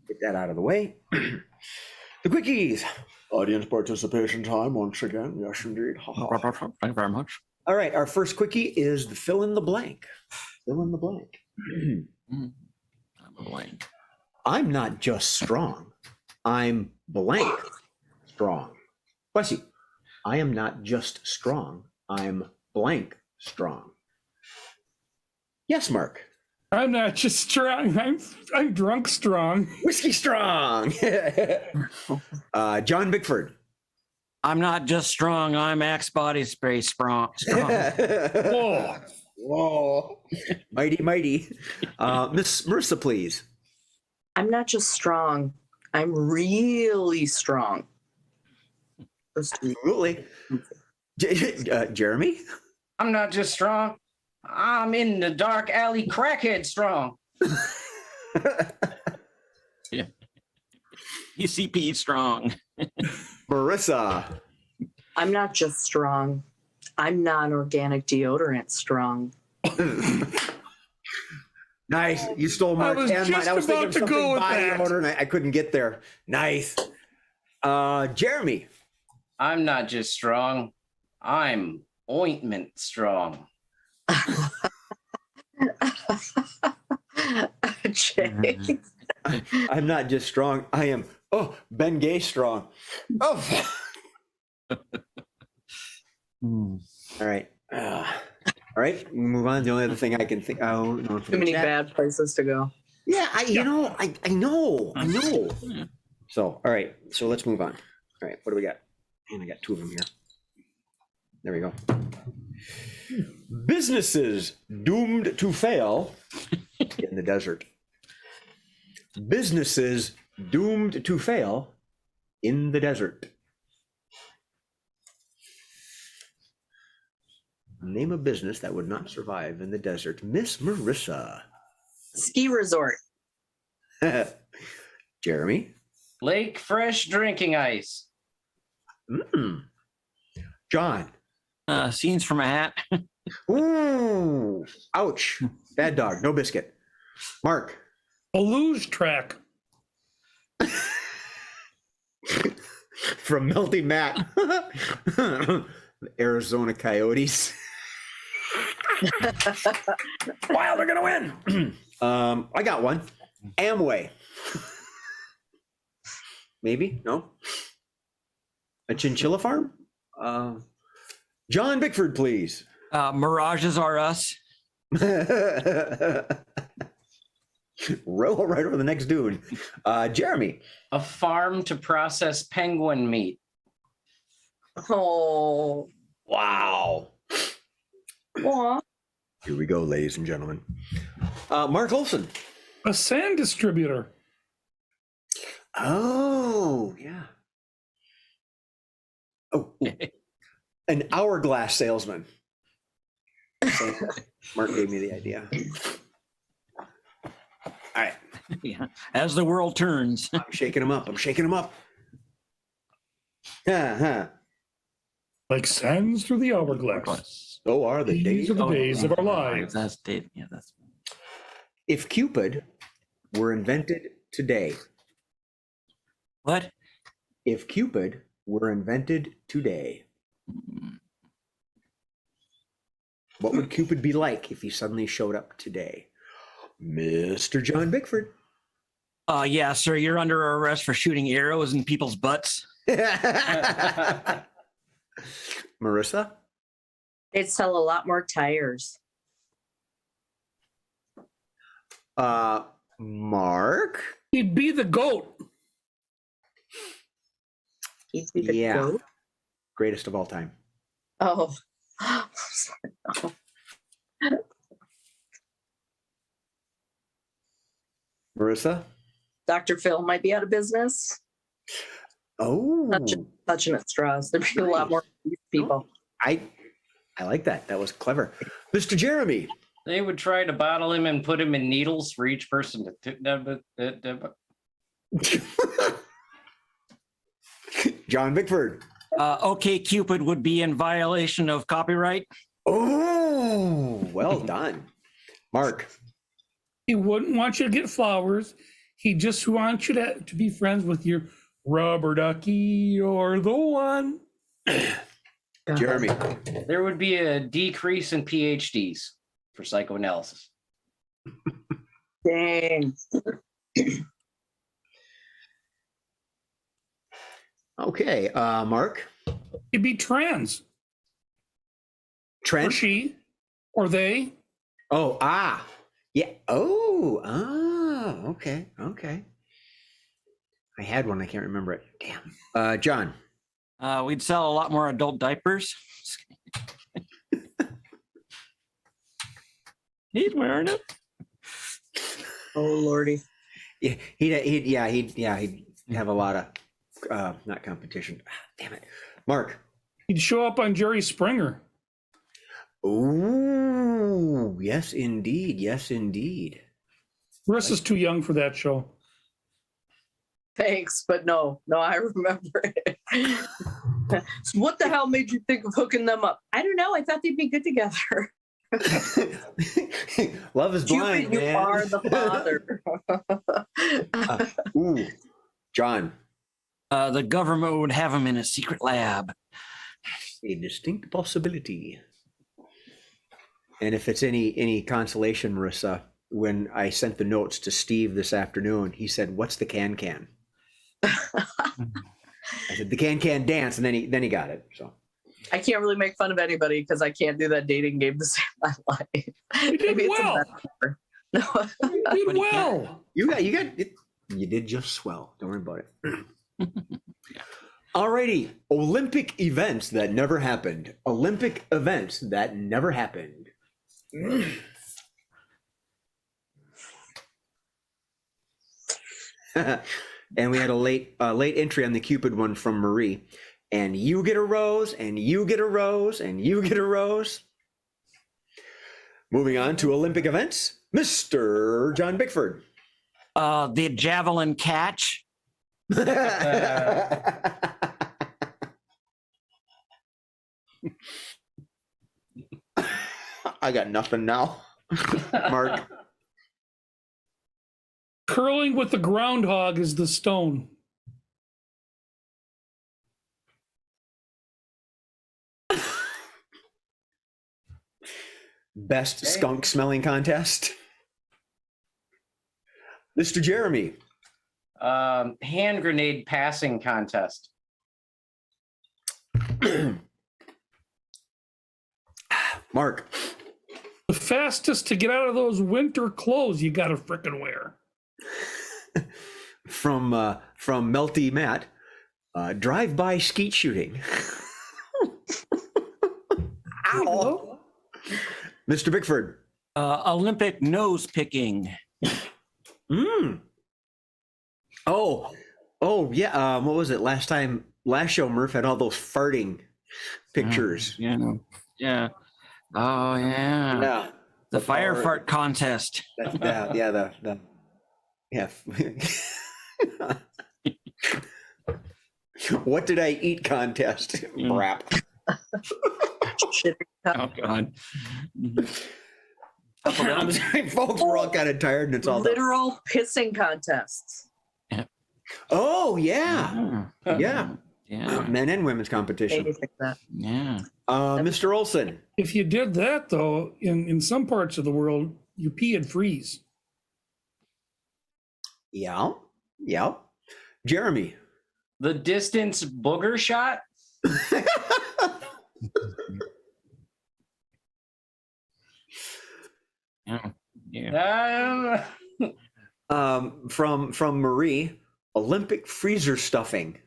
Get that out of the way. The quickies. Audience participation time once again. Yes, indeed. Thank you very much. All right. Our first quickie is the fill in the blank. Fill in the blank. I'm a blank. I'm not just strong. I'm blank strong. Bless you. I am not just strong. I'm blank strong. Yes, Mark. I'm not just strong. I'm drunk strong. Whiskey strong. John Bickford. I'm not just strong. I'm Axe body spray strong. Whoa. Whoa. Mighty. Miss Marissa, please. I'm not just strong. I'm really strong. Absolutely. Jeremy? I'm not just strong. I'm in the dark alley crackhead strong. Yeah. ECP strong. Marissa. I'm not just strong. I'm non-organic deodorant strong. Nice. You stole Mark was and mine. just I was thinking about to something go with body that. odor and I couldn't get there. Nice. Jeremy. I'm not just strong. I'm ointment strong. Jay. I'm not just strong. I am, Ben Gay strong. Oh. All right. All right. Move on. The only other thing I can think. Oh, no, Too many bad places to go. Yeah, I know. So, all right. So let's move on. All right. What do we got? And I got two of them here. There we go. Businesses doomed to fail in the desert. Businesses doomed to fail in the desert. Name a business that would not survive in the desert. Miss Marissa. Ski resort. Jeremy. Lake fresh drinking ice. John. Scenes from a hat. Ooh, ouch. Bad dog, no biscuit. Mark. A luge track. From Melty Matt. Arizona Coyotes. Wow, they're gonna win. I got one. Amway. Maybe? No? A chinchilla farm? John Bickford, please. Mirages Are Us. Roll right over the next dune. Jeremy. A farm to process penguin meat. Oh. Wow. Aw. Here we go, ladies and gentlemen. Mark Olson. A sand distributor. Oh, yeah. Oh, an hourglass salesman. So, Mark gave me the idea. All right. Yeah. As the world turns. I'm shaking him up. I'm shaking him up. Huh. Like sands through the hourglass. So are the days. These are the days of our lives. That's Dave. Yeah, that's. If Cupid were invented today, What? if Cupid were invented today, what would Cupid be like if he suddenly showed up today? Mr. John Bickford. Yeah, sir, you're under arrest for shooting arrows in people's butts. Marissa? They'd sell a lot more tires. Mark? He'd be the goat. He'd be the Yeah. goat. Greatest of all time. Oh. Marissa? Dr. Phil might be out of business. Oh, Touching at straws. There'd be a lot more people. I like that. That was clever. Mr. Jeremy? They would try to bottle him and put him in needles for each person to. John Bickford? OK Cupid would be in violation of copyright. Oh, well done. Mark? He wouldn't want you to get flowers. He just wants you to be friends with your rubber ducky or the one. Jeremy? There would be a decrease in PhDs for psychoanalysis. Dang. Okay, Mark? He'd be trans. Or Trent? she. Or they. Oh, yeah. Oh, okay. I had one. I can't remember it. Damn. John? We'd sell a lot more adult diapers. He's wearing it. Oh, Lordy. Yeah, he'd have a lot of not competition. Damn it. Mark? He'd show up on Jerry Springer. Oh, yes, indeed. Yes, indeed. Marissa's too young for that show. Thanks, but no, I remember it. So what the hell made you think of hooking them up? I don't know. I thought they'd be good together. Love is blind, Cupid, you man. are the father. Ooh, John? The government would have him in a secret lab. A distinct possibility. And if it's any consolation, Marissa, when I sent the notes to Steve this afternoon, he said, "What's the can?" I said, "The can dance," and then he got it. So I can't really make fun of anybody because I can't do that dating game to save my life. You did Maybe well. it's a metaphor. No. You did well. you got it. You did just swell. Don't worry about it. Alrighty, Olympic events that never happened. Olympic events that never happened. And we had a late entry on the Cupid one from Marie. And you get a rose, and you get a rose, and you get a rose. Moving on to Olympic events, Mr. John Bickford. The javelin catch. I got nothing now. Mark. Curling with the groundhog is the stone. Best skunk smelling contest. Mr. Jeremy. Hand grenade passing contest. Mark. The fastest to get out of those winter clothes you gotta frickin' wear. From Melty Matt. Drive-by skeet shooting. Ow. Mr. Bickford. Olympic nose picking. Oh, yeah. What was it last show? Murph had all those farting pictures. Yeah. Yeah. Oh, yeah. Yeah. The fire fart contest. Yeah. What did I eat contest? Crap. Oh, God. I'm sorry, folks, we're all kind of tired and it's all done. Literal pissing contests. Oh, yeah. Yeah. Yeah. Men and women's competition. Anything like that. Yeah. Mr. Olson. If you did that, though, in some parts of the world, you pee and freeze. Yeah. Yeah. Jeremy. The distance booger shot. Yeah. Yeah. From Marie, Olympic freezer stuffing.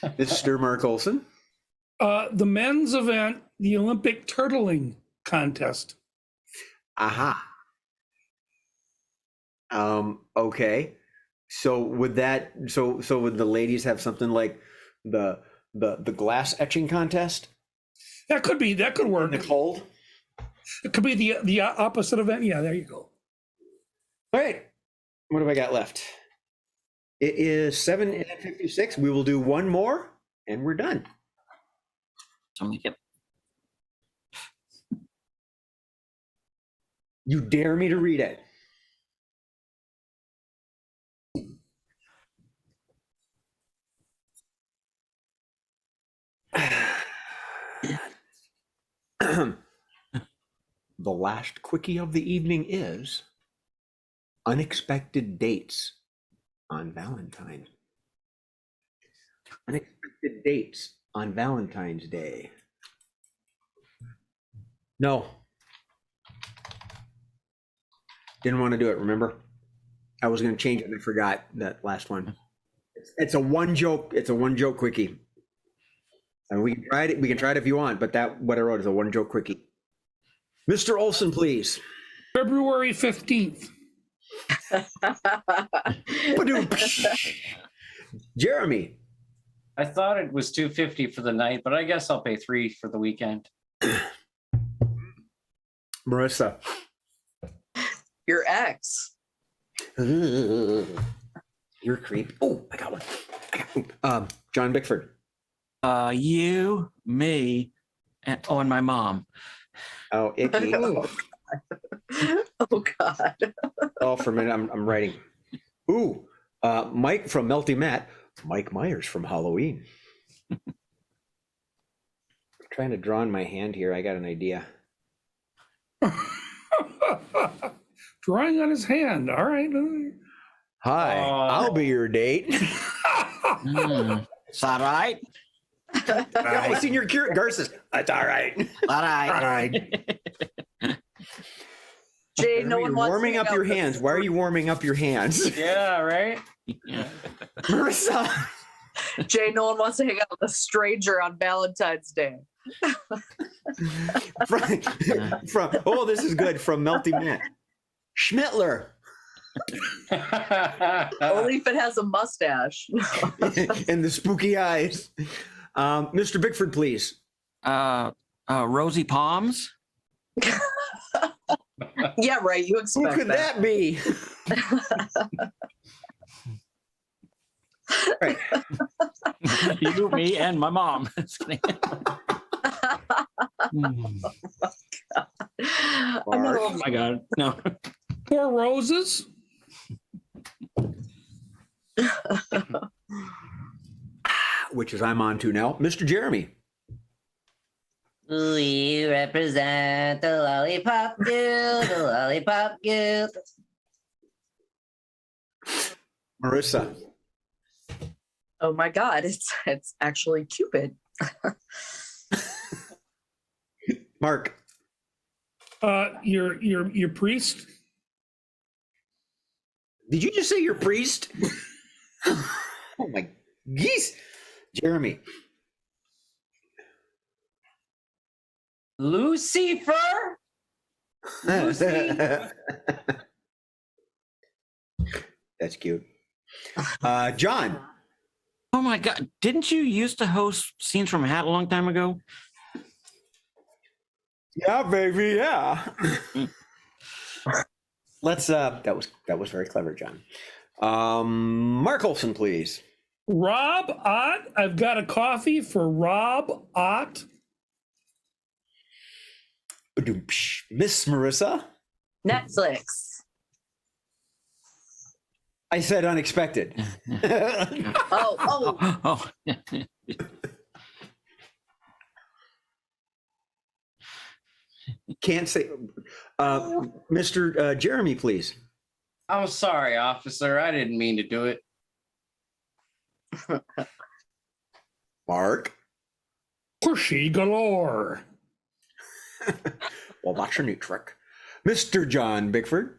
Mr. Mark Olson. The men's event, the Olympic turtling contest. Aha. Okay. So would that would the ladies have something like the glass etching contest That could work. in the cold? It could be the opposite event. Yeah, there you go. All right. What have I got left? It is 7:56. We will do one more and we're done. So make it. You dare me to read it? The last quickie of the evening is unexpected dates on Valentine's. Unexpected dates on Valentine's Day. No. Didn't want to do it, remember? I was going to change it and I forgot that last one. It's a one joke quickie. And we can try it. We can try it if you want, but that what I wrote is a one joke quickie. Mr. Olson, please. February 15th. Jeremy. I thought it was $250 for the night, but I guess I'll pay $3 for the weekend. Marissa. Your ex. You're a creep. Oh, I got one. John Bickford. You, me, and my mom. Oh, icky. Oh God. Oh, for a minute, I'm writing. Ooh, Mike from Melty Matt. Mike Myers from Halloween. Trying to draw in my hand here. I got an idea. Drawing on his hand. All right. Hi, I'll be your date. Is that right? Oh, Senior Garces. That's all right. All right. All right. Jay, no one wants warming to up hang your out with hands. us. Why are you warming up your hands? Yeah, right? Marissa. Jay, no one wants to hang out with a stranger on Valentine's Day. from this is good. From Melty Matt. Schmittler. Only if it has a mustache. And the spooky eyes. Mr. Bickford, please. Rosy Palms. Yeah, right. You Who expect could that be? Right. You, me, and my mom. Oh my God. No. 4 roses. Which is I'm on to now. Mr. Jeremy. We represent the lollipop guild, the lollipop guild. Marissa. Oh my God, it's actually Cupid. Mark. Your priest. Did you just say your priest? Oh my geese. Jeremy. Lucifer? Lucy? That's cute. John. Oh my God! Didn't you used to host Scenes from a Hat a long time ago? Yeah, baby, yeah. Let's that was very clever, John. Mark Olson, please. Rob Ott. I've got a coffee for Rob Ott. Miss Marissa. Netflix. I said unexpected. Oh. Oh, Can't say. Mr. Jeremy, please. I'm sorry, officer. I didn't mean to do it. Mark. Pushy galore. Well, that's a new trick. Mr. John Bickford.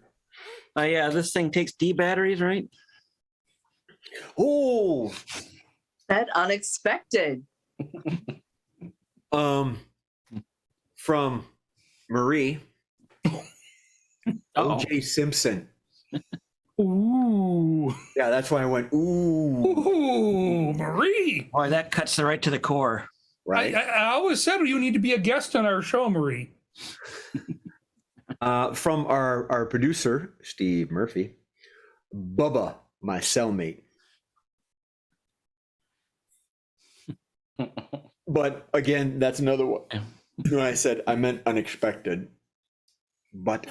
yeah. This thing takes D batteries, right? Oh, That unexpected. from Marie. Uh-oh. O.J. Simpson. Ooh. Yeah, that's why I went, ooh. Ooh, Marie. Boy, that cuts right to the core. Right? I always said you need to be a guest on our show, Marie. From our producer, Steve Murphy. Bubba, my cellmate. But again, that's another one. When I said I meant unexpected, but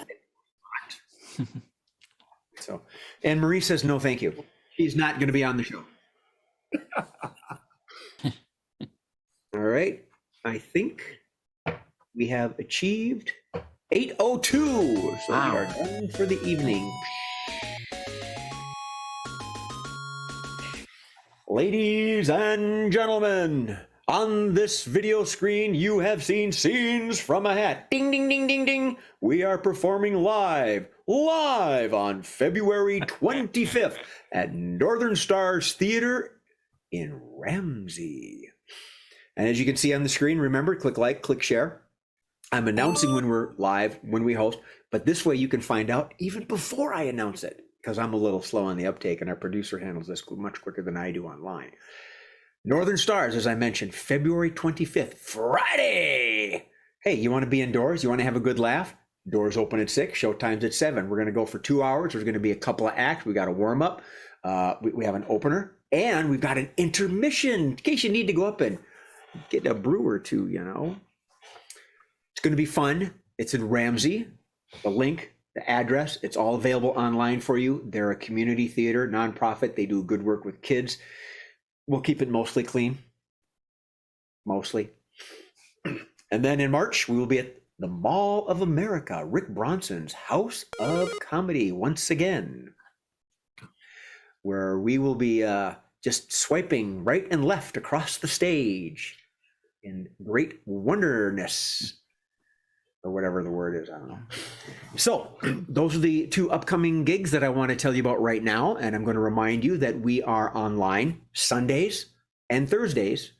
so. And Marie says no, thank you. She's not going to be on the show. All right, I think we have achieved 8:02. So Wow. we are done for the evening. Ladies and gentlemen, on this video screen, you have seen Scenes from a Hat. Ding, ding, ding, ding, ding. We are performing live on February 25th at Northern Stars Theater in Ramsey. And as you can see on the screen, remember, click like, click share. I'm announcing when we're live, when we host, but this way you can find out even before I announce it, because I'm a little slow on the uptake and our producer handles this much quicker than I do online. Northern Stars, as I mentioned, February 25th, Friday. Hey, you want to be indoors? You want to have a good laugh? Doors open at 6, show time's at 7. We're going to go for 2 hours. There's going to be a couple of acts. We got a warm up. We have an opener, and we've got an intermission in case you need to go up and get a brew or two, you know. It's going to be fun. It's in Ramsey. The link, the address, it's all available online for you. They're a community theater, nonprofit. They do good work with kids. We'll keep it mostly clean. Mostly. And then in March, we will be at the Mall of America, Rick Bronson's House of Comedy once again, where we will be just swiping right and left across the stage in great wonderness, or whatever the word is, I don't know. So those are the 2 upcoming gigs that I want to tell you about right now. And I'm going to remind you that we are online Sundays and Thursdays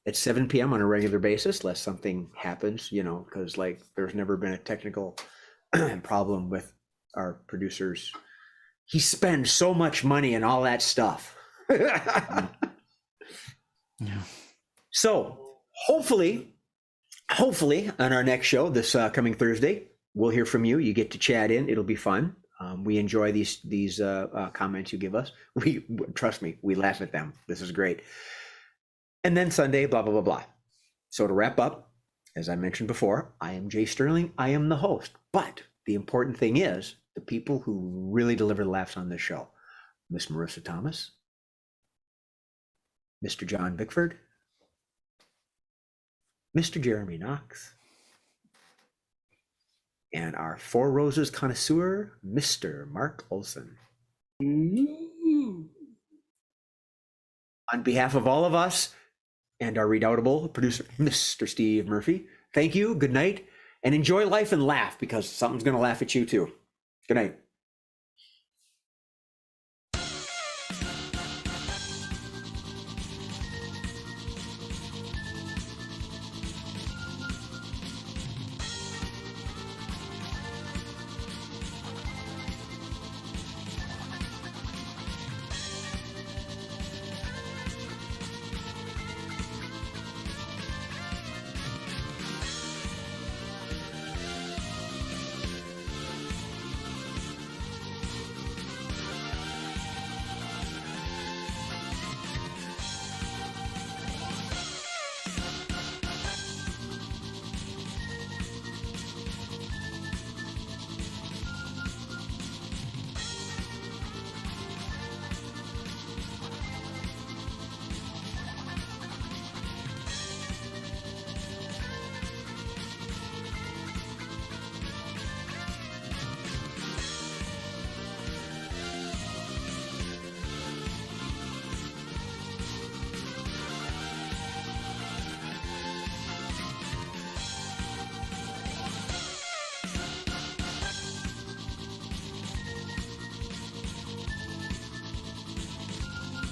at 7 p.m. on a regular basis, unless something happens, you know, because like there's never been a technical problem with our producers. He spends so much money and all that stuff. Yeah. So hopefully on our next show this coming Thursday, we'll hear from you. You get to chat in. It'll be fun. We enjoy these comments you give us. Trust me, we laugh at them. This is great. And then Sunday, blah, blah, blah, blah. So to wrap up, as I mentioned before, I am Jay Sterling. I am the host. But the important thing is the people who really deliver laughs on this show. Miss Marissa Thomas, Mr. John Bickford, Mr. Jeremy Knox, and our Four Roses connoisseur, Mr. Mark Olson. Ooh. On behalf of all of us and our redoubtable producer, Mr. Steve Murphy, thank you, good night, and enjoy life and laugh, because something's going to laugh at you too. Good night.